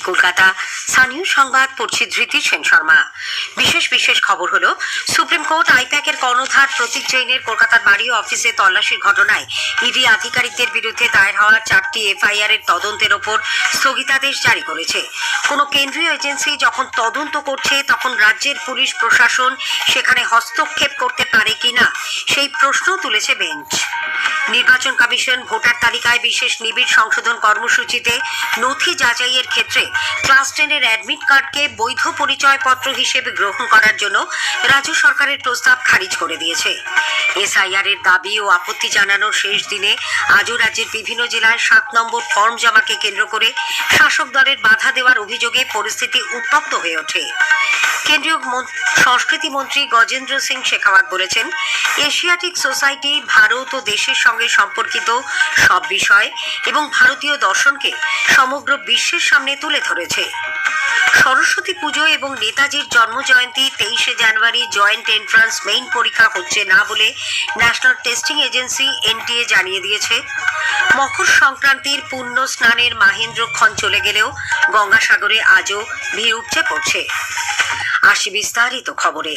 কলকাতা। স্থানীয় সংবাদ পড়ছি ধৃতি সেন শর্মা। বিশেষ খবর হলো, সুপ্রিম কোর্ট আইপ্যাকের কর্ণধার প্রতীক জৈনের কলকাতার বাড়ি ও অফিসে তল্লাশির ঘটনায় ইডি আধিকারিকদের বিরুদ্ধে দায়ের হওয়া 4টি এফআইআর এর তদন্তের ওপর স্থগিতাদেশ জারি করেছে। কোনো কেন্দ্রীয় এজেন্সি যখন তদন্ত করছে, তখন রাজ্যের পুলিশ প্রশাসন সেখানে হস্তক্ষেপ করতে পারে কিনা সেই প্রশ্ন তুলেছে বেঞ্চ। নির্বাচন কমিশন ভোটার তালিকায় বিশেষ নিবিড় সংশোধন কর্মসূচিতে নথি যাচাইয়ের ক্ষেত্রে ক্লাস 10-এর অ্যাডমিট কার্ডকে বৈধ পরিচয়পত্র হিসেবে গ্রহণ করার জন্য রাজ্য সরকারের প্রস্তাব খারিজ করে দিয়েছে। এসআইআর এর দাবি ও আপত্তি জানানোর শেষ দিনে আজও রাজ্যের বিভিন্ন জেলায় 7 নম্বর ফর্ম জমাকে কেন্দ্র করে শাসক দলের বাধা দেওয়ার অভিযোগে পরিস্থিতি উত্তপ্ত হয়ে ওঠে। কেন্দ্রীয় সংস্কৃতি মন্ত্রী গজেন্দ্র সিং শেখাওয়াত বলেছেন, এশিয়াটিক সোসাইটি ভারত ও দেশের সঙ্গে সম্পর্কিত সব বিষয় এবং ভারতীয় দর্শনকে সমগ্র বিশ্বের সামনে তুলে ধরেছে। সরস্বতী পুজো এবং নেতাজির জন্মজয়ন্তী 23শে জানুয়ারি জয়েন্ট এন্ট্রান্স মেইন পরীক্ষা হচ্ছে না বলে ন্যাশনাল টেস্টিং এজেন্সি এনটিএ জানিয়ে দিয়েছে। মকর সংক্রান্তির পুণ্য স্নানের মাহেন্দ্রক্ষণ চলে গেলেও গঙ্গাসাগরে আজও ভিড় উপচে পড়ছে। আসি বিস্তারিত খবরে।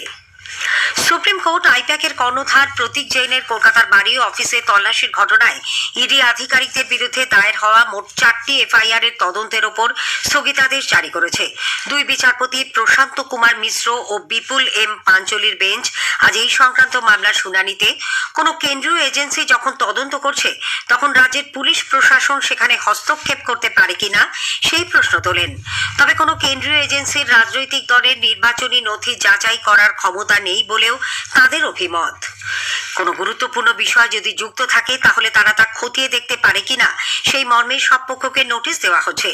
সুপ্রিম কোর্ট আইপ্যাকের কর্ণধার প্রতীক জৈনের কলকাতার বাড়ি ও অফিসে তল্লাশির ঘটনায় ইডি আধিকারিকদের বিরুদ্ধে দায়ের হওয়া মোট 4টি এফআইআর এর তদন্তের ওপর স্থগিতাদেশ জারি করেছে। দুই বিচারপতি প্রশান্ত কুমার মিশ্র ও বিপুল এম পাঞ্চলির বেঞ্চ আজ এই সংক্রান্ত মামলার শুনানিতে কোনো কেন্দ্রীয় এজেন্সি যখন তদন্ত করছে, তখন রাজ্যের পুলিশ প্রশাসন সেখানে হস্তক্ষেপ করতে পারে কিনা সেই প্রশ্ন তোলেন। তবে কোনো কেন্দ্রীয় এজেন্সির রাজনৈতিক দলের নির্বাচনী নথি যাচাই করার ক্ষমতা নেই বলেও তাদের অভিমত। কোনো গুরুত্বপূর্ণ বিষয় যদি যুক্ত থাকে, তাহলে তারা তা খতিয়ে দেখতে পারে কিনা সেই মর্মে সব পক্ষকে নোটিশ দেওয়া হচ্ছে।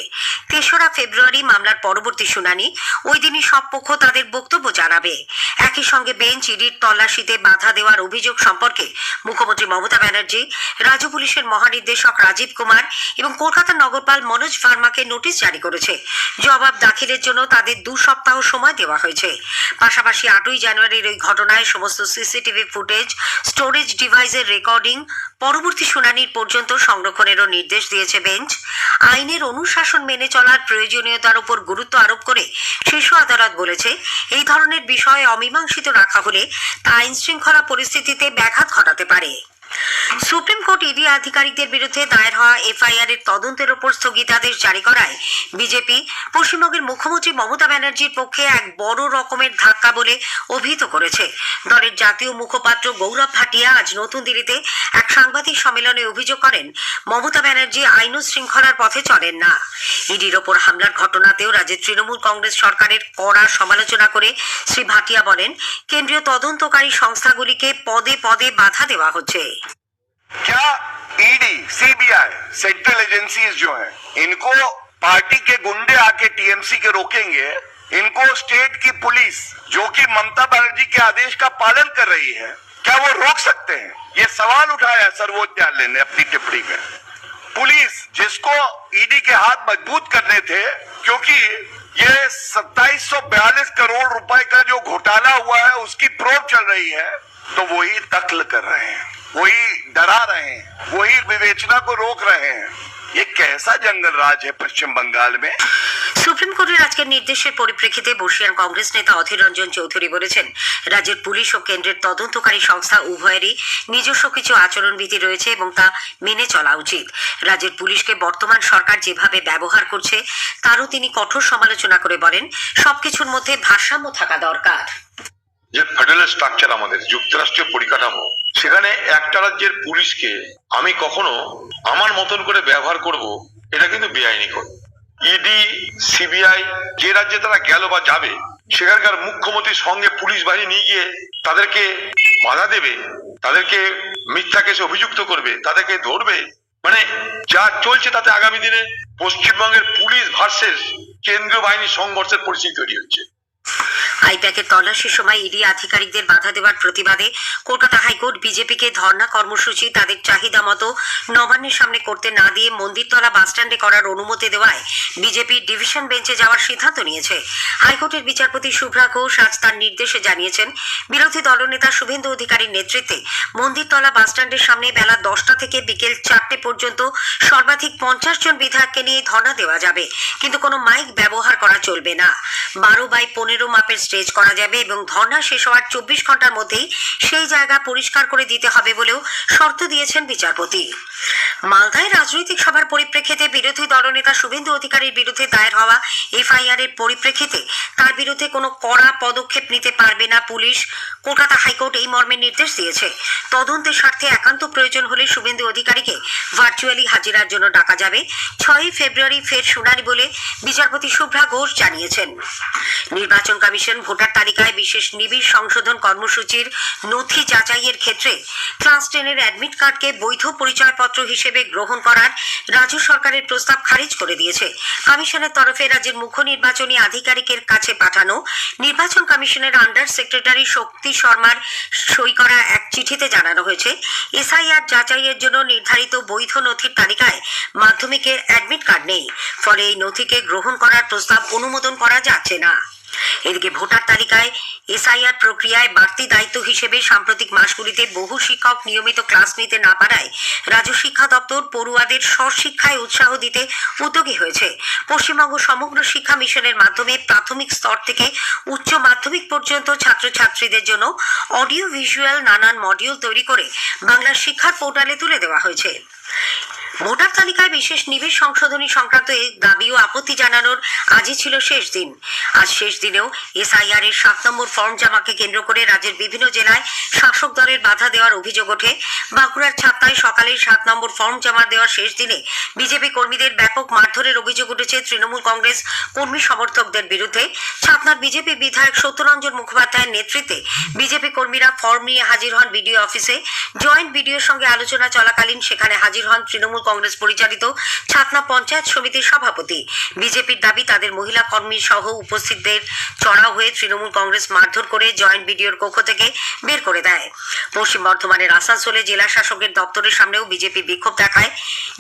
3রা ফেব্রুয়ারি মামলার পরবর্তী শুনানি। ওই দিনই সব পক্ষ তাদের বক্তব্য জানাবে। একই সঙ্গে বেঞ্চ ইডির তল্লাশিতে বাধা দেওয়ার অভিযোগ সম্পর্কে মুখ্যমন্ত্রী মমতা ব্যানার্জি, রাজ্য পুলিশের মহানির্দেশক রাজীব কুমার এবং কলকাতার নগরপাল মনোজ ভার্মাকে নোটিশ জারি করেছে। জবাব দাখিলের জন্য তাদের 2 সপ্তাহ সময় দেওয়া হয়েছে। পাশাপাশি 8ই জানুয়ারির ওই ঘটনায় সমস্ত সিসিটিভি ফুটেজ, স্টোরেজ ডিভাইসের রেকর্ডিং পরবর্তী শুনানির পর্যন্ত সংরক্ষণেরও নির্দেশ দিয়েছে বেঞ্চ। আইনের অনুশাসন মেনে চলার প্রয়োজনীয়তার উপর গুরুত্ব আরোপ করে শীর্ষ আদালত বলেছে, এই ধরনের বিষয় অমীমাংসিত রাখা হলে তা আইন শৃঙ্খলা পরিস্থিতিতে ব্যাঘাত ঘটাতে পারে। সুপ্রিম কোর্ট ইডি আধিকারিকদের বিরুদ্ধে দায়ের হওয়া এফআইআর এর তদন্তের ওপর স্থগিতাদেশ জারি করায় বিজেপি পশ্চিমবঙ্গের মুখ্যমন্ত্রী মমতা ব্যানার্জির পক্ষে এক বড় রকমের ধাক্কা বলে অভিহিত করেছে। দলের জাতীয় মুখপাত্র গৌরব ভাটিয়া আজ নতুন দিল্লিতে এক সাংবাদিক সম্মেলনে অভিযোগ করেন, মমতা ব্যানার্জি আইন ও শৃঙ্খলার পথে চলেন না। ইডির ওপর হামলার ঘটনাতেও রাজ্যের তৃণমূল কংগ্রেস সরকারের কড়া সমালোচনা করে শ্রী ভাটিয়া বলেন, কেন্দ্রীয় তদন্তকারী সংস্থাগুলিকে পদে পদে বাধা দেওয়া হচ্ছে। क्या ईडी, सीबीआई, सेंट्रल एजेंसीज जो हैं, इनको पार्टी के गुंडे आके टीएमसी के रोकेंगे? इनको स्टेट की पुलिस, जो कि ममता बनर्जी के आदेश का पालन कर रही है, क्या वो रोक सकते हैं? ये सवाल उठाया सर्वोच्च न्यायालय ने अपनी टिप्पणी में। पुलिस, जिसको ईडी के हाथ मजबूत करने थे, क्योंकि ये 2742 करोड़ रुपए का जो घोटाला हुआ है उसकी प्रोब चल रही है, तो वही दखल कर रहे हैं, वही डरा रहे हैं, वही विवेचना को रोक रहे हैं। ये कैसा जंगल राज है पश्चिम बंगाल में? সুপ্রিম কোর্টের আজকের নির্দেশের পরিপ্রেক্ষিতে বর্ষিয়ান কংগ্রেস নেতা অধীর রঞ্জন চৌধুরী বলেছেন, রাজ্যের পুলিশ ও কেন্দ্রের তদন্তকারী সংস্থা উভয়েরই নিজস্ব কিছু আচরণবিধি রয়েছে এবং তা মেনে চলা উচিত। রাজ্যের পুলিশকে বর্তমান সরকার যেভাবে ব্যবহার করছে তারও তিনি কঠোর সমালোচনা করে বলেন, সবকিছুর মধ্যে ভারসাম্য থাকা দরকার। যে ফেডারেল স্ট্রাকচার আমাদের যুক্তরাষ্ট্রীয় পরিকাঠামো, সেখানে একটা রাজ্যের পুলিশকে আমি কখনো আমার মতন করে ব্যবহার করব, এটা কিন্তু বেআইনি কর। ইডি, সিবিআই যে রাজ্যে তারা গেল বা যাবে, সেখানকার মুখ্যমন্ত্রীর সঙ্গে পুলিশ বাহিনী নিয়ে গিয়ে তাদেরকে বাধা দেবে, তাদেরকে মিথ্যা কেসে অভিযুক্ত করবে, তাদেরকে ধরবে। মানে যা চলছে তাতে আগামী দিনে পশ্চিমবঙ্গের পুলিশ ভার্সেস কেন্দ্রীয় বাহিনীর সংঘর্ষের পরিস্থিতি তৈরি হচ্ছে। আইপ্যাকের তল্লাশির সময় ইডি আধিকারিকদের বাধা দেওয়ার প্রতিবাদে কলকাতা হাইকোর্ট বিজেপিকে ধর্ণা কর্মসূচি তাদের চাহিদা মতো নবান্নের সামনে করতে না দিয়ে মন্দিরতলা বাসস্ট্যান্ডে করার অনুমতি দেওয়ায় বিজেপি ডিভিশন বেঞ্চে যাওয়ার সিদ্ধান্ত নিয়েছে। হাইকোর্টের বিচারপতি শুভ্রা ঘোষ আজ তার নির্দেশে জানিয়েছেন, বিরোধী দলনেতা শুভেন্দু অধিকারীর নেতৃত্বে মন্দিরতলা বাসস্ট্যান্ডের সামনে বেলা 10টা থেকে বিকেল 4টে পর্যন্ত সর্বাধিক 50 জন বিধায়ককে নিয়ে ধর্ণা দেওয়া যাবে, কিন্তু কোনো মাইক ব্যবহার করা চলবে না। 12x15 মাপের স্টেজ করা যাবে এবং ধর্ণা শেষ হওয়ার 24 ঘন্টার মধ্যেই সেই জায়গা পরিষ্কার করে দিতে হবে বলেও শর্ত দিয়েছেন বিচারপতি। মালদায় রাজনৈতিক সভার পরিপ্রেক্ষিতে বিরোধী দলনেতা শুভেন্দু অধিকারীর বিরুদ্ধে দায়ের হওয়া এফআইআর এর পরিপ্রেক্ষিতে তার বিরুদ্ধে কোনো কড়া পদক্ষেপ নিতে পারবে না পুলিশ। কলকাতা হাইকোর্ট এই মর্মে নির্দেশ দিয়েছে। তদন্তের স্বার্থে একান্ত প্রয়োজন হলে শুভেন্দু অধিকারীকে ভার্চুয়ালি হাজিরার জন্য ডাকা যাবে। 6ই ফেব্রুয়ারি ফের শুনানি বলে বিচারপতি শুভ্রা ঘোষ জানিয়েছেন। নির্বাচন কমিশন ভোটার তালিকায় বিশেষ নিবিড় সংশোধন কর্মসূচির নথি যাচাইয়ের ক্ষেত্রে ক্লাস 10-এর অ্যাডমিট কার্ডকে বৈধ পরিচয়পত্র হিসেবে গ্রহণ করার রাজ্য সরকারের প্রস্তাব খারিজ করে দিয়েছে। কমিশনের তরফে রাজ্যের মুখ্য নির্বাচনী আধিকারিকের কাছে পাঠানো নির্বাচন কমিশনের আন্ডার সেক্রেটারি শক্তি শর্মার সই করা এক চিঠিতে জানানো হয়েছে, এসআইআর যাচাইয়ের জন্য নির্ধারিত বৈধ নথির তালিকায় মাধ্যমিকের অ্যাডমিট কার্ড নেই, ফলে এই নথিকে গ্রহণ করার প্রস্তাব অনুমোদন করা যাচ্ছে না। এদিকে ভোটার তালিকায় এসআইআর প্রক্রিয়ায় বাড়তি দায়িত্ব হিসেবে সাম্প্রতিক মাসগুলিতে বহু শিক্ষক নিয়মিত ক্লাস নিতে না পারায় রাজ্য শিক্ষা দপ্তর পড়ুয়াদের স্বশিক্ষায় উৎসাহ দিতে উদ্যোগী হয়েছে। পশ্চিমবঙ্গ সমগ্র শিক্ষা মিশনের মাধ্যমে প্রাথমিক স্তর থেকে উচ্চ মাধ্যমিক পর্যন্ত ছাত্রছাত্রীদের জন্য অডিও ভিজুয়াল নানান মডিউল তৈরি করে বাংলা শিক্ষার পোর্টালে তুলে দেওয়া হয়েছে। ভোটার তালিকায় বিশেষ নিবিড় সংশোধনী সংক্রান্ত এই দাবি ও আপত্তি জানানোর আজই ছিল শেষ দিন। আজ শেষ দিনেও এসআইআর এর 7 নম্বর ফর্ম জমাকে কেন্দ্র করে রাজ্যের বিভিন্ন জেলায় শাসক দলের বাধা দেওয়ার অভিযোগ ওঠে। বাঁকুড়ার ছাতনায় সকালে 7 নম্বর ফর্ম জমা দেওয়ার শেষ দিনে বিজেপি কর্মীদের ব্যাপক মারধরের অভিযোগ উঠেছে তৃণমূল কংগ্রেস কর্মী সমর্থকদের বিরুদ্ধে। ছাতনার বিজেপি বিধায়ক সত্যরঞ্জন মুখোপাধ্যায়ের নেতৃত্বে বিজেপি কর্মীরা ফর্ম নিয়ে হাজির হন বিডিও অফিসে। জয়েন্ট বিডিওর সঙ্গে আলোচনা চলাকালীন সেখানে হাজির হন তৃণমূল কংগ্রেস পরিচালিত ছাতনা পঞ্চায়েত সমিতির সভাপতি। বিজেপির দাবি তাদের মহিলা কর্মী সহ উপস্থিতদের চড়াও হয়ে তৃণমূল কংগ্রেস মারধর করে জয়েন্ট বিডিওর কক্ষ থেকে বের করে দেয়। পশ্চিম বর্ধমানের আসানসোলে জেলা শাসকের দপ্তরের সামনেও বিজেপি বিক্ষোভ দেখায়।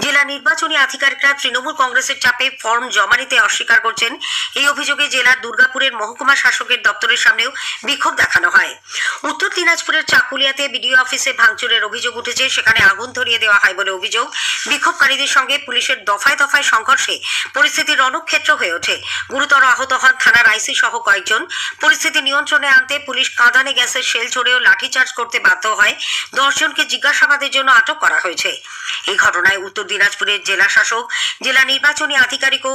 জেলা নির্বাচনী আধিকারিকরা তৃণমূল কংগ্রেসের চাপে ফর্ম জমা নিতে অস্বীকার করছেন। এই অভিযোগে জেলার দুর্গাপুরের মহকুমা শাসকের দপ্তরের সামনেও বিক্ষোভ দেখানো হয়। উত্তর দিনাজপুরের চাকুলিয়াতে বিডিও অফিসে ভাঙচুরের অভিযোগ উঠেছে, সেখানে আগুন ধরিয়ে দেওয়া হয় বলে অভিযোগ। বিক্ষোভকারীদের সঙ্গে পুলিশের দফায় দফায় সংঘর্ষে পরিস্থিতি রণক্ষেত্র হয়ে ওঠে। গুরুতর আহত হন থানার আইসি সহ কয়েকজন। পরিস্থিতি নিয়ন্ত্রণে আনতে পুলিশ কাঁদানে গ্যাসের শেল ছড়েও লাঠিচার্জ করতে বাধ্য হয়। 10 জনকে জিজ্ঞাসাবাদের জন্য আটক করা হয়েছে। এই ঘটনায় উত্তর দিনাজপুরের জেলা শাসক জেলা নির্বাচনী আধিকারিকও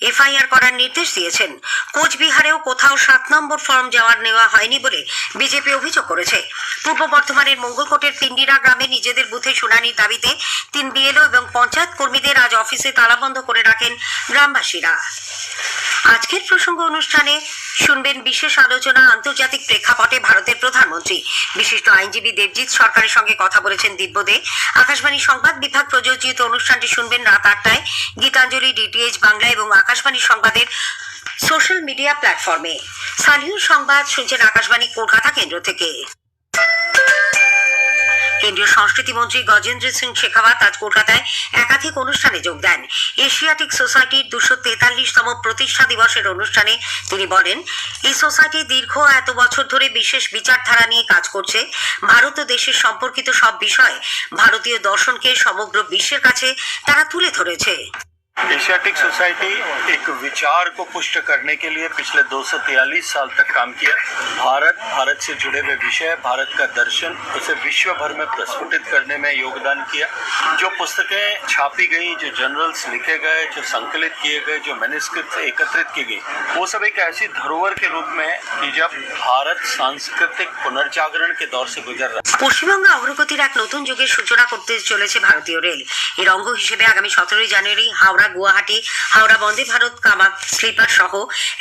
এফআইআর করার নির্দেশ দিয়েছেন। কোচবিহারেও কোথাও 7 নম্বর ফর্ম জমা নেওয়া হয়নি বলে বিজেপি অভিযোগ করেছে। পূর্ব বর্ধমানের মঙ্গলকোটের পিন্ডিরা গ্রামে নিজেদের বুথে শুনানির দাবিতে 3 বিএলও এবং পঞ্চায়েত কর্মীদের আজ অফিসে তালাবন্ধ করে রাখেন গ্রামবাসীরা। আজকের প্রসঙ্গ অনুষ্ঠানে শুনবেন বিশেষ আলোচনা আন্তর্জাতিক প্রেক্ষাপটে ভারতের প্রধানমন্ত্রী। বিশিষ্ট আইনজীবী দেবজিৎ সরকারের সঙ্গে কথা বলেছেন দিব্য দে। আকাশবাণী সংবাদ বিভাগ প্রযোজিত অনুষ্ঠানটি শুনবেন রাত 8টায় গীতাঞ্জলি ডিটিএইচ বাংলা এবং আকাশবাণী সংবাদের সোশ্যাল মিডিয়া প্ল্যাটফর্মে। স্থানীয় সংবাদ শুনছেন আকাশবাণী কলকাতা কেন্দ্র থেকে। কেন্দ্রীয় সংস্কৃতি মন্ত্রী গজেন্দ্র সিং শেখাওয়াত আজ কলকাতায় একাধিক অনুষ্ঠানে যোগ দেন। এশিয়াটিক সোসাইটির 243তম প্রতিষ্ঠা দিবসের অনুষ্ঠানে তিনি বলেন, এই সোসাইটি দীর্ঘ এত বছর ধরে বিশেষ বিচারধারা নিয়ে কাজ করছে। ভারত ও দেশের সম্পর্কিত সব বিষয় ভারতীয় দর্শনকে সমগ্র বিশ্বের কাছে তারা তুলে ধরেছে। एशियाटिक सोसाइटी एक विचार को पुष्ट करने के लिए पिछले 243 साल तक काम किया। भारत से जुड़े हुए विषय, भारत का दर्शन, उसे विश्व भर में प्रस्फुटित करने में योगदान किया। जो पुस्तकें छापी गई, जो जर्नल्स लिखे गए, जो संकलित किए गए, जो मैन्युस्क्रिप्ट एकत्रित की गई, वो सब एक ऐसी धरोहर के रूप में कि जब भारत सांस्कृतिक पुनर्जागरण के दौर से गुजर रहा। পশ্চিমবঙ্গে অগ্রগতির এক নতুন যুগের সূচনা করতে চলেছে ভারতীয় রেল। এর অঙ্গ হিসেবে আগামী 17 জানুয়ারি হাওড়া গুয়াহাটি হাওড়া বন্দে ভারত কামাক স্লিপার সহ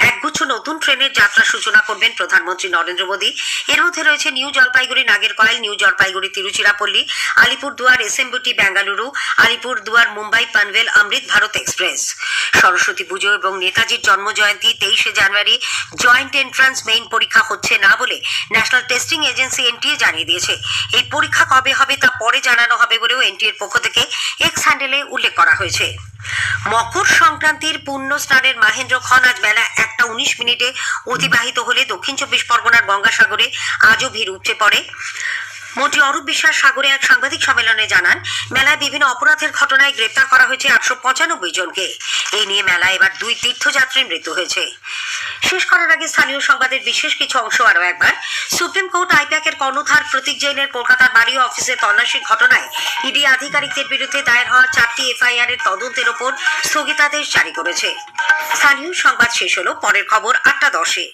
একগুচ্ছ নতুন ট্রেনের যাত্রা সূচনা করবেন প্রধানমন্ত্রী নরেন্দ্র মোদী। এর মধ্যে রয়েছে new Jalpaiguri Nagercoil, new Jalpaiguri Tiruchirappalli, Alipurduar SMVT Bengaluru, Alipurduar Mumbai Panvel Amrit Bharat express. Saraswati Pujo এবং নেতাজির জন্মজয়ন্তী 23শে জানুয়ারি জয়েন্ট এন্ট্রান্স মেইন পরীক্ষা হচ্ছে না বলে ন্যাশনাল টেস্টিং এজেন্সি এনটিএ জানিয়ে দিয়েছে। এই পরীক্ষা কবে হবে তা পরে জানানো হবে বলেও এনটিএর পক্ষ থেকে এক্স হ্যান্ডেলে উল্লেখ করা হয়েছে। মকর সংক্রান্তির পুণ্য স্নানের মাহেন্দ্রক্ষণ আজ বেলা 1:19 অতিবাহিত হলে দক্ষিণ 24 পরগনার গঙ্গাসাগরে আজও ভিড় উপচে পড়ে। মন্ত্রী অরূপ বিশ্বাস সাগরে এক সাংবাদিক সম্মেলনে জানান, মেলায় বিভিন্ন অপরাধের ঘটনায় গ্রেপ্তার করা হয়েছে 895 জনকে। এই নিয়ে মেলায় এবার 2 তীর্থযাত্রীর মৃত্যু হয়েছে। শেষ করার আগে স্থানীয় সংবাদের বিশেষ কিছু অংশ আরও একবার। সুপ্রিম কোর্ট আইপ্যাকের কর্ণধার প্রতীক জৈনের কলকাতার বাড়ি ও অফিসে তল্লাশির ঘটনায় ইডি আধিকারিকদের বিরুদ্ধে দায়ের হওয়া 4টি এফআইআর এর তদন্তের ওপর স্থগিতাদেশ জারি করেছে। স্থানীয় সংবাদ শেষ হলো। পরের খবর 8:10-এ।